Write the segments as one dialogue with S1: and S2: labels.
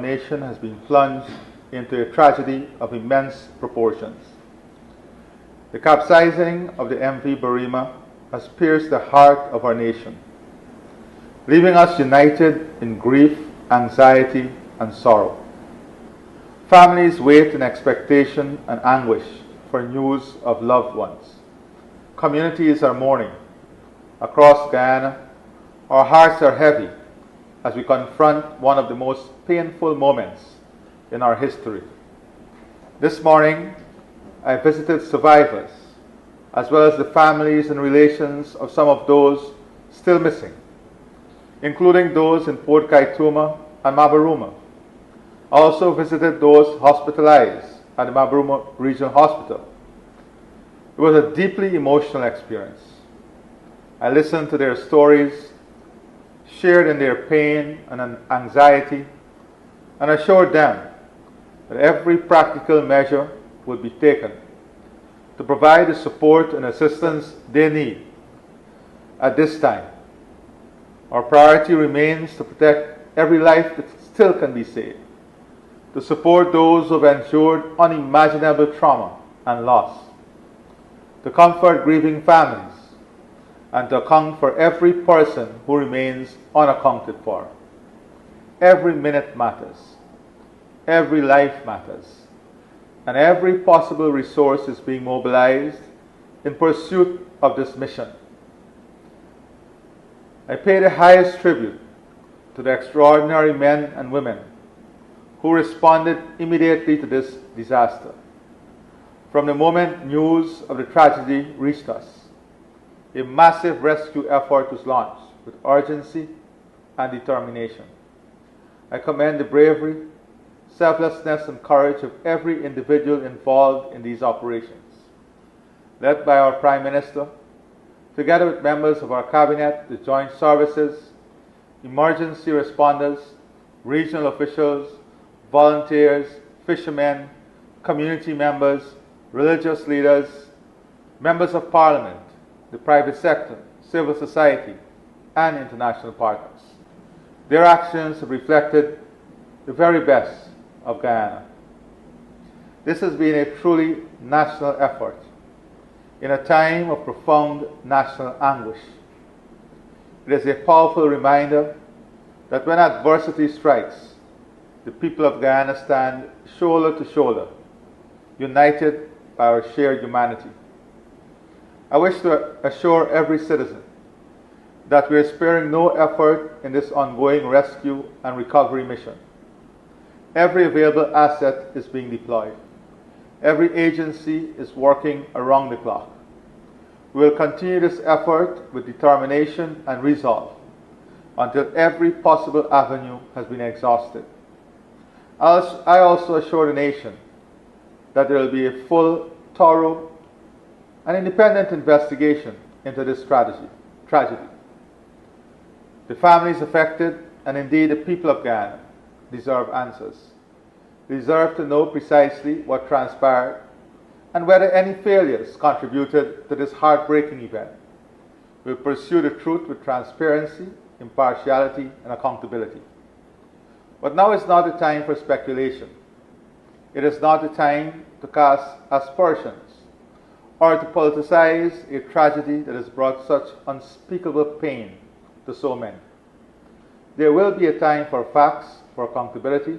S1: nation has been plunged into a tragedy of immense proportions. The capsizing of the M.V Barima has pierced the heart of our nation, leaving us united in grief, anxiety, and sorrow. Families wait in expectation and anguish for news of loved ones. Communities are mourning. Across Guyana, our hearts are heavy as we confront one of the most painful moments in our history. This morning, I visited survivors, as well as the families and relations of some of those still missing, including those in Port Kaituma and Mabaruma. I also visited those hospitalized at the Mabaruma Regional Hospital. It was a deeply emotional experience. I listened to their stories, shared in their pain and anxiety, and assured them that every practical measure would be taken to provide the support and assistance they need at this time. Our priority remains to protect every life that still can be saved, to support those who have endured unimaginable trauma and loss, to comfort grieving families, and to account for every person who remains unaccounted for. Every minute matters. Every life matters. And every possible resource is being mobilized in pursuit of this mission. I pay the highest tribute to the extraordinary men and women who responded immediately to this disaster. From the moment news of the tragedy reached us, a massive rescue effort was launched with urgency and determination. I commend the bravery, selflessness, and courage of every individual involved in these operations, led by our Prime Minister, together with members of our Cabinet, the Joint Services, emergency responders, regional officials, volunteers, fishermen, community members, religious leaders, members of Parliament, the private sector, civil society, and international partners. Their actions have reflected the very best of Guyana. This has been a truly national effort in a time of profound national anguish. It is a powerful reminder that when adversity strikes, the people of Guyana stand shoulder to shoulder, united by our shared humanity. I wish to assure every citizen that we are sparing no effort in this ongoing rescue and recovery mission. Every available asset is being deployed. Every agency is working around the clock. We will continue this effort with determination and resolve until every possible avenue has been exhausted. I also assure the nation that there will be a full, thorough, and independent investigation into this tragedy. The families affected, and indeed the people of Guyana, deserve answers. They deserve to know precisely what transpired and whether any failures contributed to this heartbreaking event. We will pursue the truth with transparency, impartiality, and accountability. But now is not the time for speculation. It is not the time to cast aspersions or to politicize a tragedy that has brought such unspeakable pain to so many. There will be a time for facts, for accountability,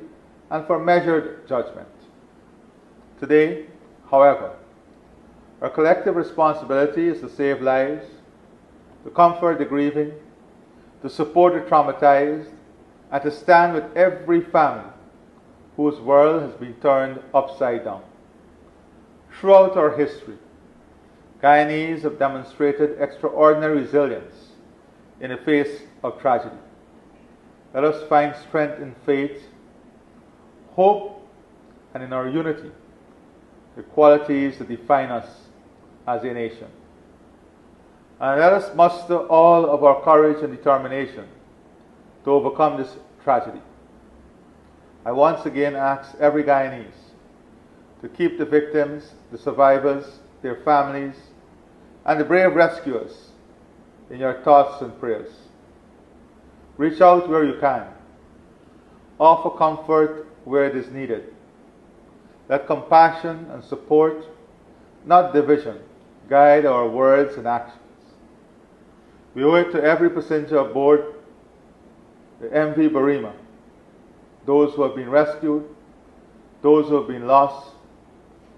S1: and for measured judgment. Today, however, our collective responsibility is to save lives, to comfort the grieving, to support the traumatized, and to stand with every family whose world has been turned upside down. Throughout our history, Guyanese have demonstrated extraordinary resilience in the face of tragedy. Let us find strength in faith, hope, and in our unity, the qualities that define us as a nation. And let us muster all of our courage and determination to overcome this tragedy. I once again ask every Guyanese to keep the victims, the survivors, their families, and the brave rescuers in your thoughts and prayers. Reach out where you can. offer comfort where it is needed. Let compassion and support, not division, guide our words and actions. We owe it to every passenger aboard the M.V Barima, those who have been rescued, those who have been lost,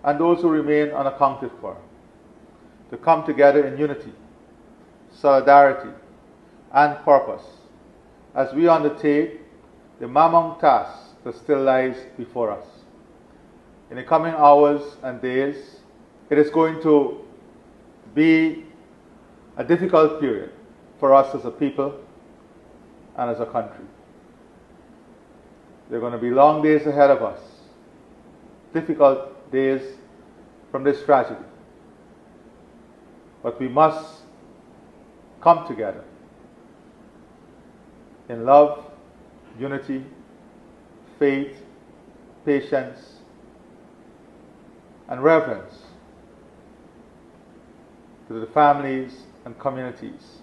S1: and those who remain unaccounted for, to come together in unity, solidarity, and purpose as we undertake the mammoth task that still lies before us. In the coming hours and days, it is going to be a difficult period for us as a people and as a country. There are going to be long days ahead of us, difficult days from this tragedy. But we must come together in love, unity, faith, patience, and reverence to the families and communities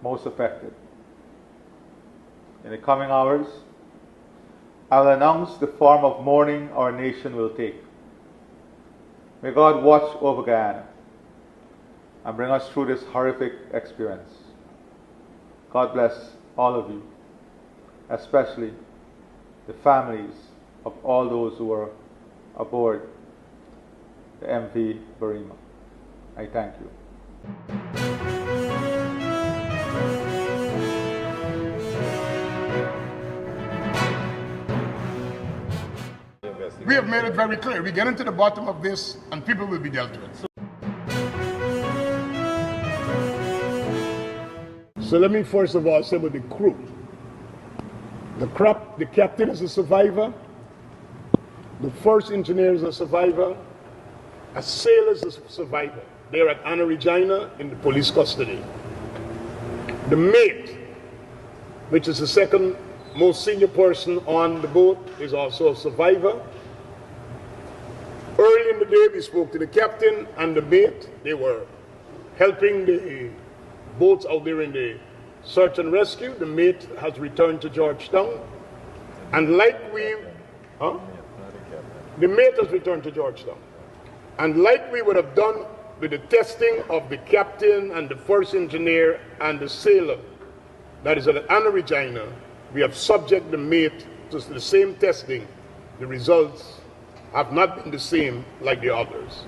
S1: most affected. In the coming hours, I will announce the form of mourning our nation will take. May God watch over Guyana and bring us through this horrific experience. God bless all of you, especially the families of all those who were aboard the M.V Barima. I thank you.
S2: We have made it very clear. We get into the bottom of this and people will be dealt with. So let me first of all say with the crew. The captain is a survivor. The first engineer is a survivor. A sailor is a survivor. They're at Anna Regina in the police custody. The mate, which is the second most senior person on the boat, is also a survivor. Early in the day, we spoke to the captain and the mate. They were helping the boats out there in the search and rescue. The mate has returned to Georgetown. And the mate has returned to Georgetown. And like we would have done with the testing of the captain and the first engineer and the sailor that is at Anna Regina, we have subject the mate to the same testing. The results have not been the same like the others.